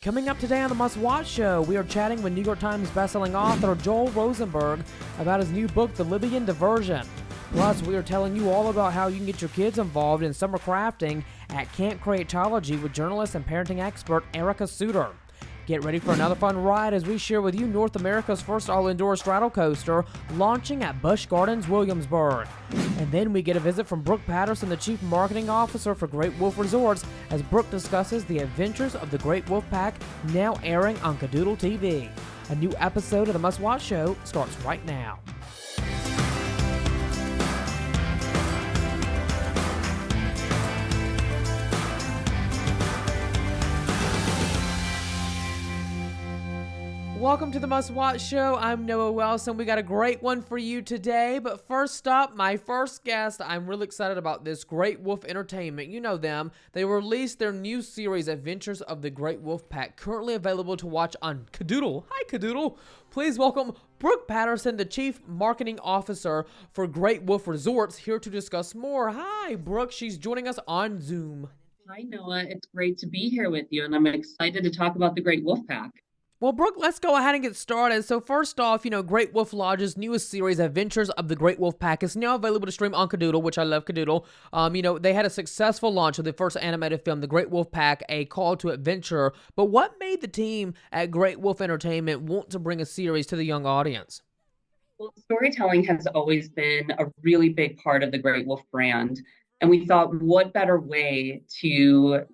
Coming up today on the Must Watch Show, we are chatting with New York Times bestselling author Joel Rosenberg about his new book, The Libyan Diversion. Plus, we are telling you all about how you can get your kids involved in summer crafting at Camp Creatology with journalist and parenting expert Ericka Souter. Get ready for another fun ride as we share with you North America's first all-indoor straddle coaster launching at Busch Gardens Williamsburg. And then we get a visit from Brooke Patterson, the Chief Marketing Officer for Great Wolf Resorts, as Brooke discusses the adventures of the Great Wolf Pack, now airing on Cadoodle TV. A new episode of the Must Watch Show starts right now. Welcome to the Must Watch Show. I'm Noah Wilson. We got a great one for you today. But first up, my first guest. I'm really excited about this. Great Wolf Entertainment. You know them. They released their new series, Adventures of the Great Wolf Pack, currently available to watch on Cadoodle. Hi, Cadoodle. Please welcome Brooke Patterson, the Chief Marketing Officer for Great Wolf Resorts, here to discuss more. Hi, Brooke. She's joining us on Zoom. Hi, Noah. It's great to be here with you, and I'm excited to talk about the Great Wolf Pack. Well, Brooke, let's go ahead and get started. So first off, Great Wolf Lodge's newest series, Adventures of the Great Wolf Pack, is now available to stream on Cadoodle, which I love Cadoodle. They had a successful launch of the first animated film, The Great Wolf Pack, A Call to Adventure. But what made the team at Great Wolf Entertainment want to bring a series to the young audience? Well, storytelling has always been a really big part of the Great Wolf brand. And we thought, what better way to,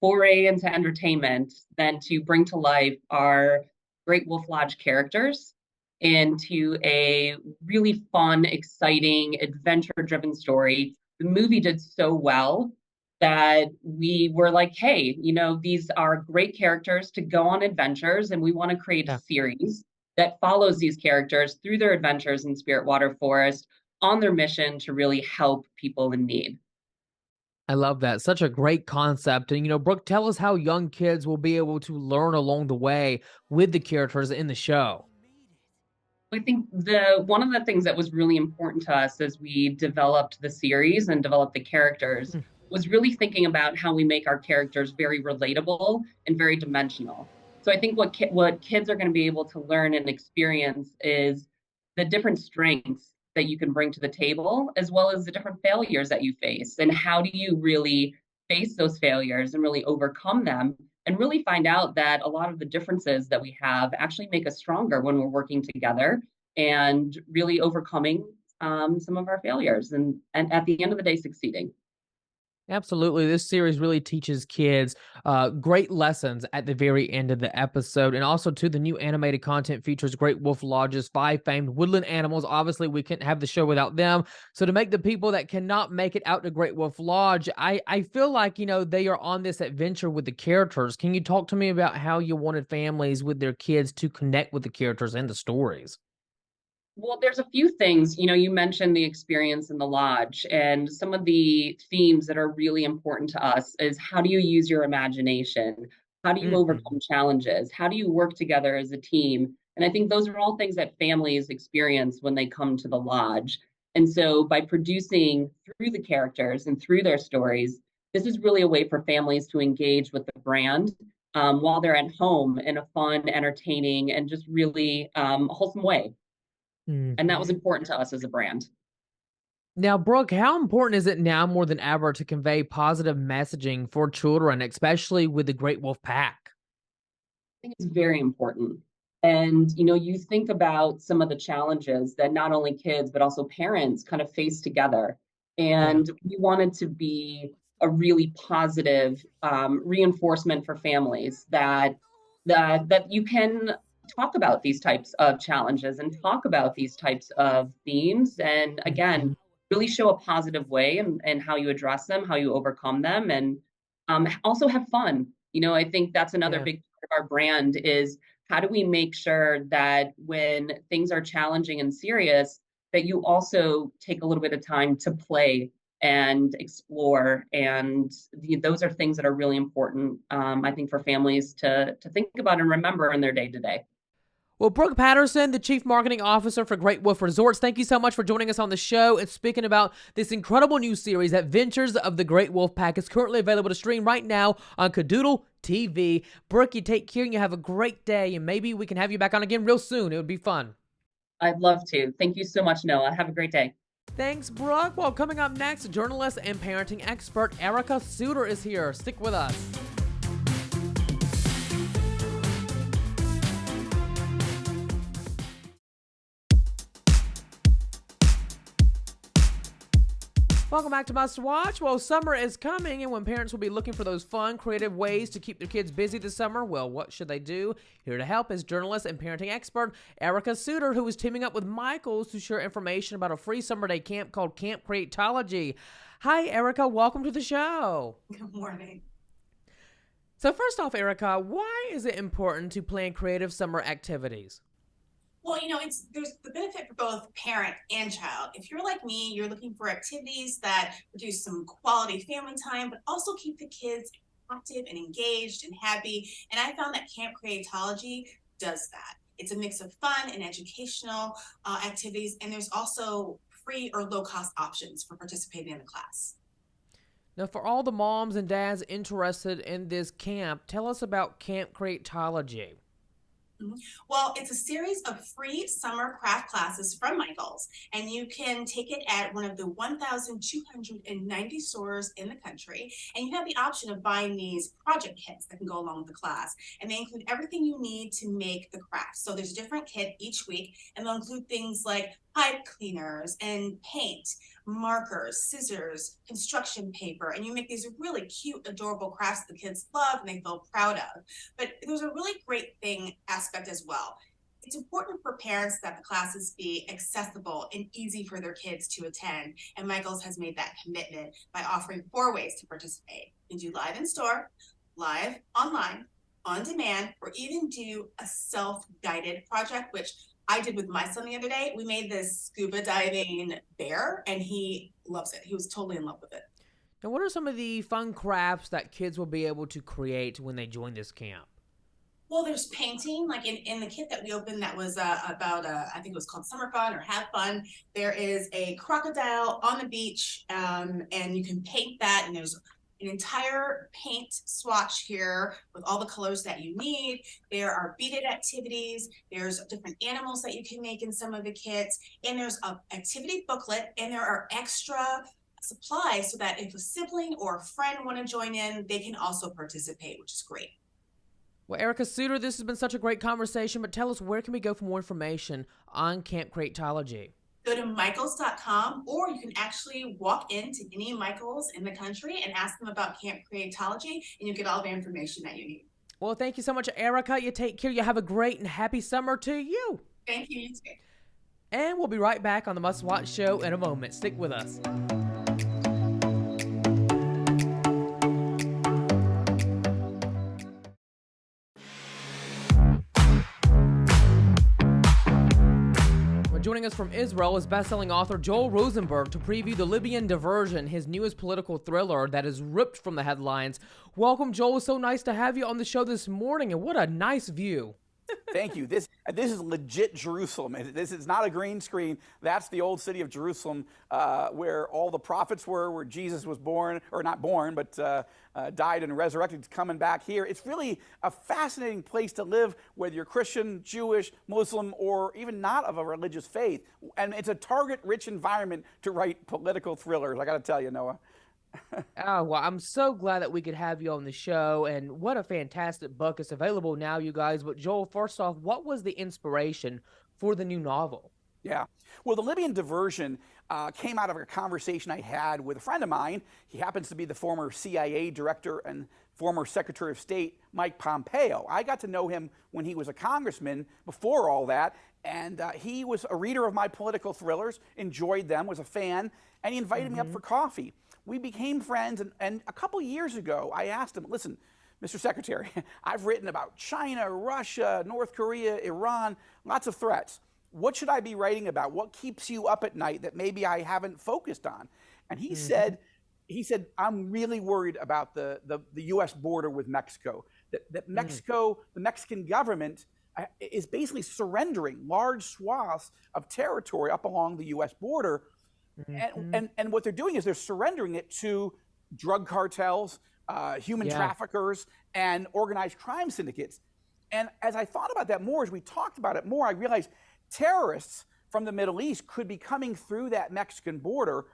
foray into entertainment than to bring to life our Great Wolf Lodge characters into a really fun, exciting, adventure-driven story. The movie did so well that we were like, hey, these are great characters to go on adventures, and we want to create a series that follows these characters through their adventures in Spiritwater Forest on their mission to really help people in need. I love that. Such a great concept. And, Brooke, tell us how young kids will be able to learn along the way with the characters in the show. I think one of the things that was really important to us as we developed the series and developed the characters was really thinking about how we make our characters very relatable and very dimensional. So I think what kids are going to be able to learn and experience is the different strengths that you can bring to the table, as well as the different failures that you face. And how do you really face those failures and really overcome them, and really find out that a lot of the differences that we have actually make us stronger when we're working together and really overcoming some of our failures and at the end of the day, succeeding. Absolutely. This series really teaches kids great lessons at the very end of the episode. And also, too, the new animated content features Great Wolf Lodge's 5 famed woodland animals. Obviously, we couldn't have the show without them. So to make the people that cannot make it out to Great Wolf Lodge, I feel like, they are on this adventure with the characters. Can you talk to me about how you wanted families with their kids to connect with the characters and the stories? Well, there's a few things. You mentioned the experience in the lodge, and some of the themes that are really important to us is how do you use your imagination? How do you overcome challenges? How do you work together as a team? And I think those are all things that families experience when they come to the lodge. And so by producing through the characters and through their stories, this is really a way for families to engage with the brand while they're at home in a fun, entertaining, and just really wholesome way. And that was important to us as a brand. Now, Brooke, how important is it now more than ever to convey positive messaging for children, especially with the Great Wolf Pack? I think it's very important. And, you think about some of the challenges that not only kids, but also parents kind of face together. And we wanted to be a really positive reinforcement for families that you can talk about these types of challenges and talk about these types of themes. And again, really show a positive way and how you address them, how you overcome them, and also have fun. I think that's another big part of our brand is how do we make sure that when things are challenging and serious, that you also take a little bit of time to play and explore. And those are things that are really important, I think, for families to think about and remember in their day to day. Well, Brooke Patterson, the Chief Marketing Officer for Great Wolf Resorts, thank you so much for joining us on the show and speaking about this incredible new series, Adventures of the Great Wolf Pack. It's currently available to stream right now on Cadoodle TV. Brooke, you take care and you have a great day, and maybe we can have you back on again real soon. It would be fun. I'd love to. Thank you so much, Noah. Have a great day. Thanks, Brooke. Well, coming up next, journalist and parenting expert Ericka Souter is here. Stick with us. Welcome back to Must Watch. Well, summer is coming, and when parents will be looking for those fun, creative ways to keep their kids busy this summer, well, what should they do? Here to help is journalist and parenting expert Ericka Souter, who is teaming up with Michaels to share information about a free summer day camp called Camp Creatology. Hi, Ericka. Welcome to the show. Good morning. So first off, Ericka, why is it important to plan creative summer activities? Well, there's the benefit for both parent and child. If you're like me, you're looking for activities that produce some quality family time, but also keep the kids active and engaged and happy. And I found that Camp Creatology does that. It's a mix of fun and educational activities, and there's also free or low-cost options for participating in the class. Now, for all the moms and dads interested in this camp, tell us about Camp Creatology. Well, it's a series of free summer craft classes from Michaels, and you can take it at one of the 1,290 stores in the country. And you have the option of buying these project kits that can go along with the class, and they include everything you need to make the craft. So there's a different kit each week, and they'll include things like pipe cleaners and paint, markers, scissors, construction paper, and you make these really cute, adorable crafts the kids love and they feel proud of. But there's a really great aspect as well. It's important for parents that the classes be accessible and easy for their kids to attend, and Michaels has made that commitment by offering 4 ways to participate. You can do live in store, live online, on demand, or even do a self-guided project, which I did with my son the other day. We made this scuba diving bear, and he loves it. He was totally in love with it. Now, what are some of the fun crafts that kids will be able to create when they join this camp? Well, there's painting, like in the kit that we opened that was about, I think it was called Summer Fun or Have Fun. There is a crocodile on the beach, and you can paint that, and there's an entire paint swatch here with all the colors that you need. There are beaded activities. There's different animals that you can make in some of the kits. And there's an activity booklet, and there are extra supplies so that if a sibling or a friend want to join in, they can also participate, which is great. Well, Ericka Souter, this has been such a great conversation, but tell us, where can we go for more information on Camp Creatology? Go to Michaels.com, or you can actually walk into any Michaels in the country and ask them about Camp Creatology, and you'll get all the information that you need. Well, thank you so much, Ericka. You take care. You have a great and happy summer to you. Thank you. You too. And we'll be right back on the Must Watch Show in a moment. Stick with us. Joining us from Israel is best-selling author Joel Rosenberg to preview The Libyan Diversion, his newest political thriller that is ripped from the headlines. Welcome, Joel. It's so nice to have you on the show this morning, and what a nice view. Thank you. This is legit Jerusalem. This is not a green screen. That's the old city of Jerusalem, where all the prophets were, where Jesus was born, or not born, but died and resurrected, coming back here. It's really a fascinating place to live, whether you're Christian, Jewish, Muslim, or even not of a religious faith. And it's a target-rich environment to write political thrillers, I got to tell you, Noah. Oh, well, I'm so glad that we could have you on the show, and what a fantastic book. It's available now, you guys. But Joel, first off, what was the inspiration for the new novel? Yeah. Well, The Libyan Diversion came out of a conversation I had with a friend of mine. He happens to be the former CIA director and former Secretary of State, Mike Pompeo. I got to know him when he was a congressman before all that, and he was a reader of my political thrillers, enjoyed them, was a fan, and he invited me up for coffee. We became friends, and a couple years ago, I asked him, listen, Mr. Secretary, I've written about China, Russia, North Korea, Iran, lots of threats. What should I be writing about? What keeps you up at night that maybe I haven't focused on? And he said, I'm really worried about the U.S. border with Mexico. That Mexico, the Mexican government is basically surrendering large swaths of territory up along the U.S. border. And what they're doing is they're surrendering it to drug cartels, human traffickers, and organized crime syndicates. And as I thought about that more, as we talked about it more, I realized terrorists from the Middle East could be coming through that Mexican border.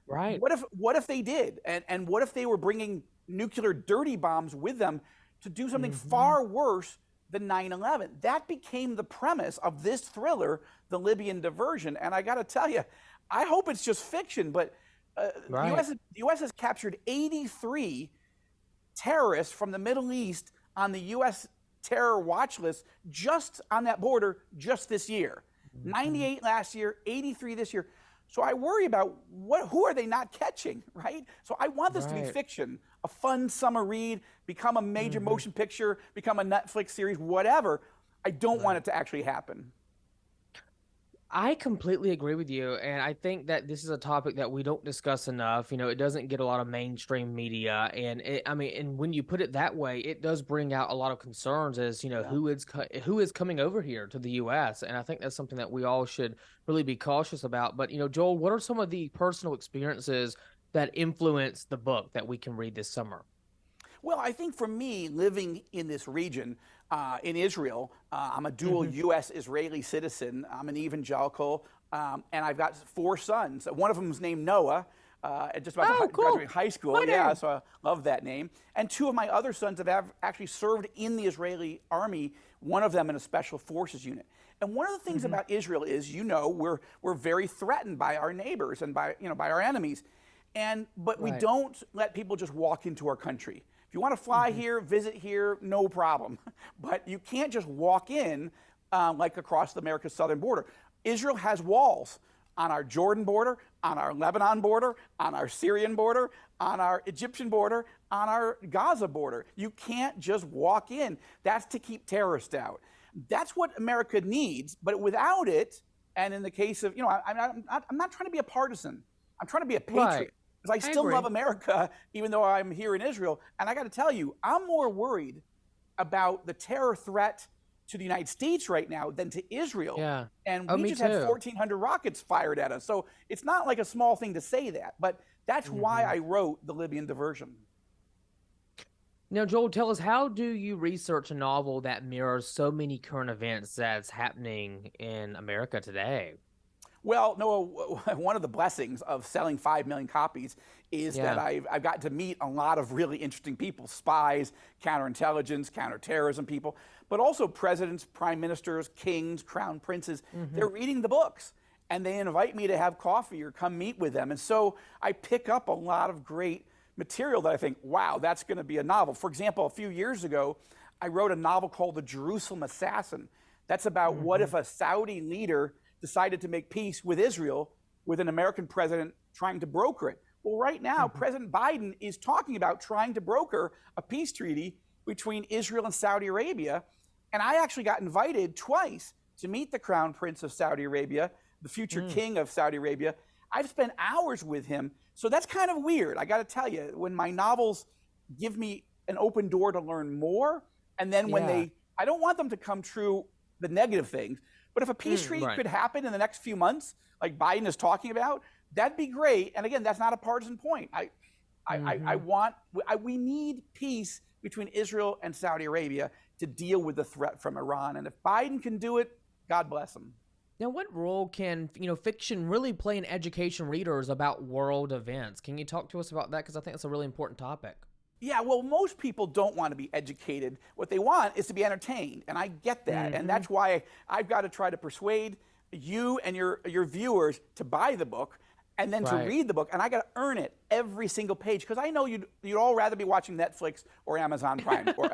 Right. What if they did? And what if they were bringing nuclear dirty bombs with them to do something far worse than 9/11? That became the premise of this thriller, The Libyan Diversion. And I got to tell you, I hope it's just fiction, but the U.S. has captured 83 terrorists from the Middle East on the U.S. terror watch list just on that border just this year. 98 last year, 83 this year. So I worry about who are they not catching, right? So I want this to be fiction, a fun summer read, become a major motion picture, become a Netflix series, whatever. I don't want it to actually happen. I completely agree with you, and I think that this is a topic that we don't discuss enough. It doesn't get a lot of mainstream media, and and when you put it that way, it does bring out a lot of concerns as who is coming over here to the U.S. And I think that's something that we all should really be cautious about. But Joel, what are some of the personal experiences that influence the book that we can read this summer? Well, I think for me, living in this region, in Israel, I'm a dual U.S. Israeli citizen. I'm an evangelical, and I've got 4 sons. One of them is named Noah, just about to graduate high school. So I love that name. And 2 of my other sons have actually served in the Israeli army, one of them in a special forces unit. And one of the things about Israel is, we're very threatened by our neighbors and by our enemies. But we don't let people just walk into our country. If you want to fly here, visit here, no problem. But you can't just walk in like across America's southern border. Israel has walls on our Jordan border, on our Lebanon border, on our Syrian border, on our Egyptian border, on our Gaza border. You can't just walk in. That's to keep terrorists out. That's what America needs. But without it, and in the case of, I'm not trying to be a partisan. I'm trying to be a patriot. Because I still love America, even though I'm here in Israel. And I got to tell you, I'm more worried about the terror threat to the United States right now than to Israel. Yeah. And we just had 1,400 rockets fired at us. So it's not like a small thing to say that. But that's why I wrote The Libyan Diversion. Now, Joel, tell us, how do you research a novel that mirrors so many current events that's happening in America today? Well, Noah, one of the blessings of selling 5 million copies is that I've gotten to meet a lot of really interesting people, spies, counterintelligence, counterterrorism people, but also presidents, prime ministers, kings, crown princes. They're reading the books, and they invite me to have coffee or come meet with them. And so I pick up a lot of great material that I think, wow, that's going to be a novel. For example, a few years ago, I wrote a novel called The Jerusalem Assassin. That's about what if a Saudi leader decided to make peace with Israel with an American president trying to broker it. Well, right now, President Biden is talking about trying to broker a peace treaty between Israel and Saudi Arabia. And I actually got invited twice to meet the Crown Prince of Saudi Arabia, the future king of Saudi Arabia. I've spent hours with him. So that's kind of weird. I got to tell you, when my novels give me an open door to learn more, and then when I don't want them to come true, the negative things. But if a peace treaty could happen in the next few months, like Biden is talking about, that'd be great. And again, that's not a partisan point. We need peace between Israel and Saudi Arabia to deal with the threat from Iran. And if Biden can do it, God bless him. Now, what role can fiction really play in education readers about world events? Can you talk to us about that? Because I think it's a really important topic. Yeah, well, most people don't want to be educated. What they want is to be entertained, and I get that. And that's why I've got to try to persuade you and your viewers to buy the book and then to read the book, and I got to earn it every single page, because I know you'd all rather be watching Netflix or Amazon Prime or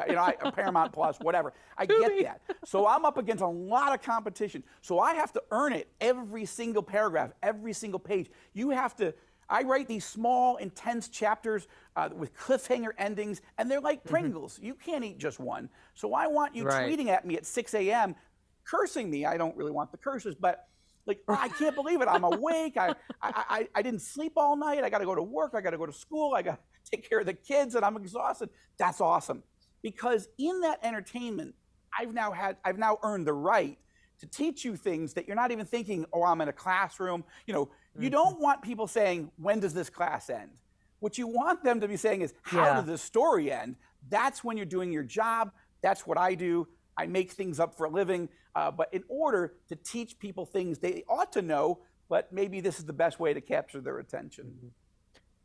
Paramount Plus, whatever. I get that. So I'm up against a lot of competition. So I have to earn it every single paragraph, every single page. I write these small, intense chapters with cliffhanger endings, and they're like Pringles. You can't eat just one. So I want you tweeting at me at 6 a.m., cursing me. I don't really want the curses, but like, oh, I can't believe it. I'm awake. I didn't sleep all night. I got to go to work. I got to go to school. I got to take care of the kids, and I'm exhausted. That's awesome. Because in that entertainment, I've now earned the right to teach you things that you're not even thinking, oh, I'm in a classroom. You don't want people saying, when does this class end? What you want them to be saying is, how does this story end? That's when you're doing your job. That's what I do. I make things up for a living. But in order to teach people things they ought to know, but maybe this is the best way to capture their attention.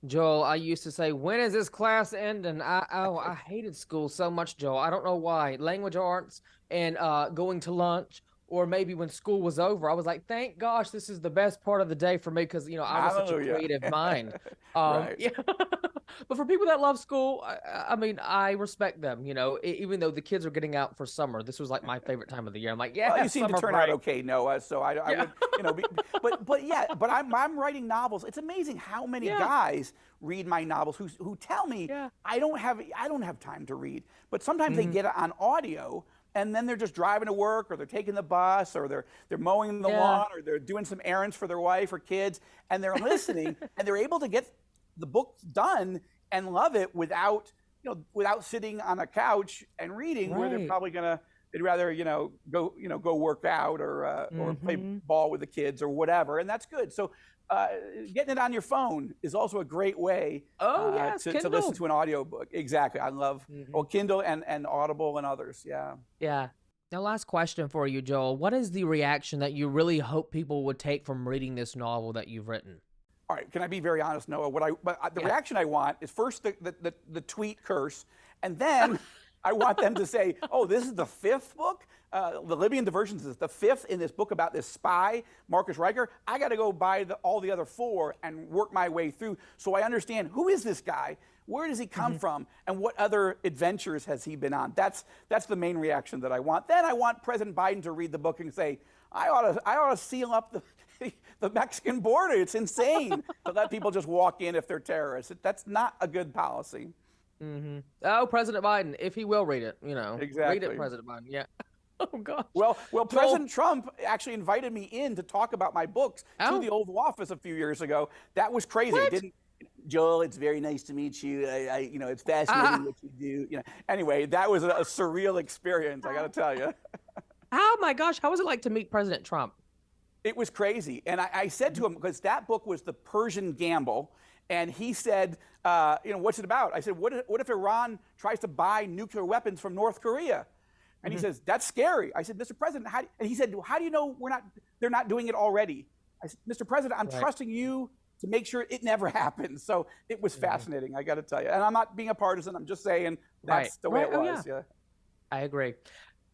Joel, I used to say, when is this class ending? I hated school so much, Joel. I don't know why. Language arts and going to lunch, or maybe when school was over, I was like, thank gosh, this is the best part of the day for me because, I was such a creative mind. Right. Yeah. But for people that love school, I mean, I respect them, even though the kids are getting out for summer. This was like my favorite time of the year. I'm like, yeah, well, you seem to turn break. out okay, Noah. So I would, but I'm writing novels. It's amazing how many guys read my novels who tell me I don't have time to read. But sometimes they get it on audio, and then they're just driving to work, or they're taking the bus, or they're mowing the lawn, or they're doing some errands for their wife or kids, and they're listening, and they're able to get the book done and love it without sitting on a couch and reading, where they're probably they'd rather go work out or play ball with the kids or whatever, and that's good. So getting it on your phone is also a great way to listen to an audiobook. Exactly. I love Kindle and Audible and others. Yeah. Now, last question for you, Joel. What is the reaction that you really hope people would take from reading this novel that you've written? All right, can I be very honest, Noah? The reaction I want is first the tweet curse, and then I want them to say, oh, this is the fifth book? The Libyan Diversion is the fifth in this book about this spy, Marcus Riker. I got to go buy all the other four and work my way through so I understand, who is this guy? Where does he come from? And what other adventures has he been on? That's the main reaction that I want. Then I want President Biden to read the book and say, I ought to seal up the Mexican border. It's insane to let people just walk in if they're terrorists. That's not a good policy. Oh, President Biden, if he will read it, Exactly. Read it, President Biden. Yeah. Oh gosh. Well, President Trump actually invited me in to talk about my books to the Oval Office a few years ago. That was crazy. What? Joel, it's very nice to meet you. It's fascinating what you do. Anyway, that was a surreal experience, I got to tell you. Oh my gosh, how was it like to meet President Trump? It was crazy. And I said to him, because that book was The Persian Gamble, and he said, what's it about? I said, what if Iran tries to buy nuclear weapons from North Korea? And he says, that's scary. I said, Mr. President, and he said, how do you know they're not doing it already? I said, Mr. President, I'm trusting you to make sure it never happens. So it was fascinating, I got to tell you. And I'm not being a partisan. I'm just saying that's the way it was. Yeah. I agree.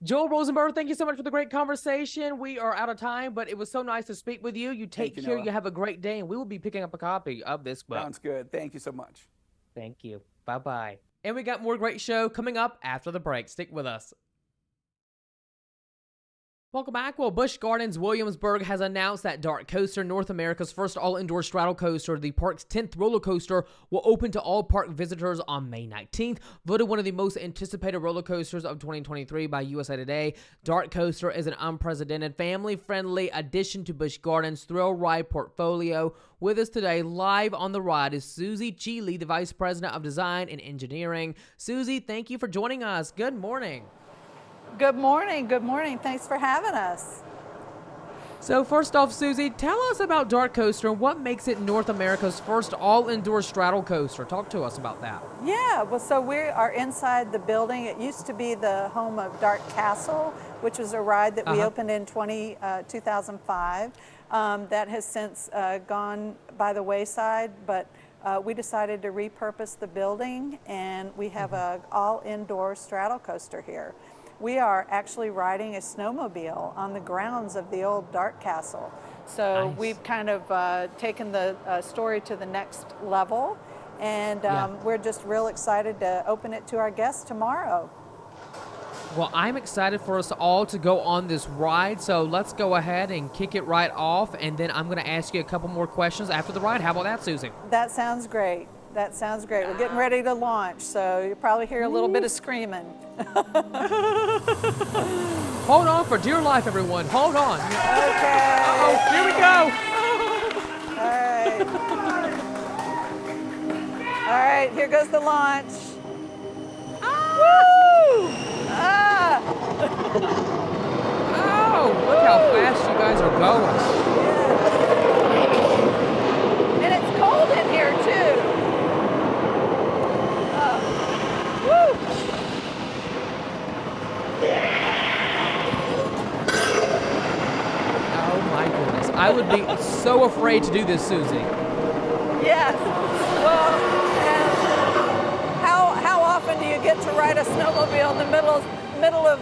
Joel Rosenberg, thank you so much for the great conversation. We are out of time, but it was so nice to speak with you. You take care. You have a great day, and we will be picking up a copy of this book. Sounds good. Thank you so much. Thank you. Bye-bye. And we got more great show coming up after the break. Stick with us. Welcome back. Well, Busch Gardens Williamsburg has announced that DarKoaster, North America's first all-indoor straddle coaster, the park's 10th roller coaster, will open to all park visitors on May 19th. Voted one of the most anticipated roller coasters of 2023 by USA Today, DarKoaster is an unprecedented, family-friendly addition to Busch Gardens' thrill ride portfolio. With us today, live on the ride, is Suzy Cheely, the Vice President of Design and Engineering. Suzy, thank you for joining us. Good morning. Good morning. Good morning. Thanks for having us. So first off, Suzy, tell us about DarKoaster and what makes it North America's first all-indoor straddle coaster. Talk to us about that. Yeah, well, so we are inside the building. It used to be the home of Dark Castle, which was a ride that we opened in 2005. That has since gone by the wayside, but we decided to repurpose the building, and we have an all-indoor straddle coaster here. We are actually riding a snowmobile on the grounds of the old Dark Castle. So we've kind of taken the story to the next level, and we're just real excited to open it to our guests tomorrow. Well, I'm excited for us all to go on this ride, so let's go ahead and kick it right off, and then I'm going to ask you a couple more questions after the ride. How about that, Suzy? That sounds great. That sounds great. We're getting ready to launch, so you'll probably hear a little bit of screaming. Hold on for dear life, everyone. Hold on. Okay. Uh-oh, here we go. All right, here goes the launch. Woo! going. And it's cold in here too. Woo! Oh my goodness. I would be so afraid to do this, Suzy. Yes. Well, and how often do you get to ride a snowmobile in the middle of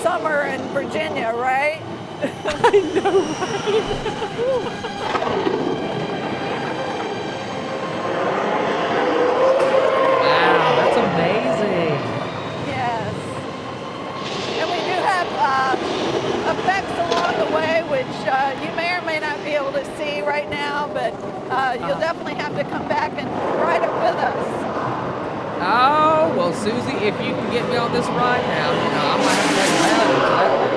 summer in Virginia, right? I know, Wow, that's amazing. Yes. And we do have effects along the way, which you may or may not be able to see right now, but you'll definitely have to come back and ride it with us. Oh, well, Suzy, if you can get me on this ride now, I might have to take that.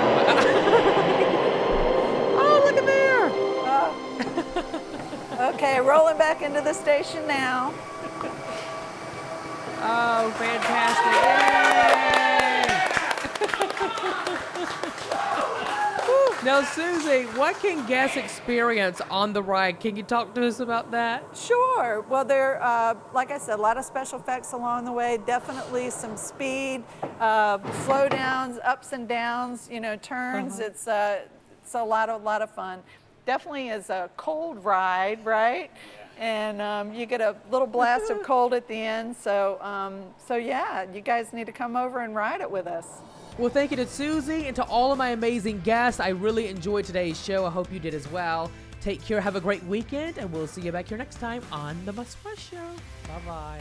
Oh, look at there. Okay, rolling back into the station now. Oh, fantastic. Yay! Now, Suzy, what can guests experience on the ride? Can you talk to us about that? Sure. Well, there, like I said, a lot of special effects along the way. Definitely some speed, slow downs, ups and downs. Turns. It's a lot of fun. Definitely is a cold ride, right? And you get a little blast of cold at the end. So yeah, you guys need to come over and ride it with us. Well, thank you to Suzy and to all of my amazing guests. I really enjoyed today's show. I hope you did as well. Take care. Have a great weekend, and we'll see you back here next time on The Must Watch Show. Bye-bye.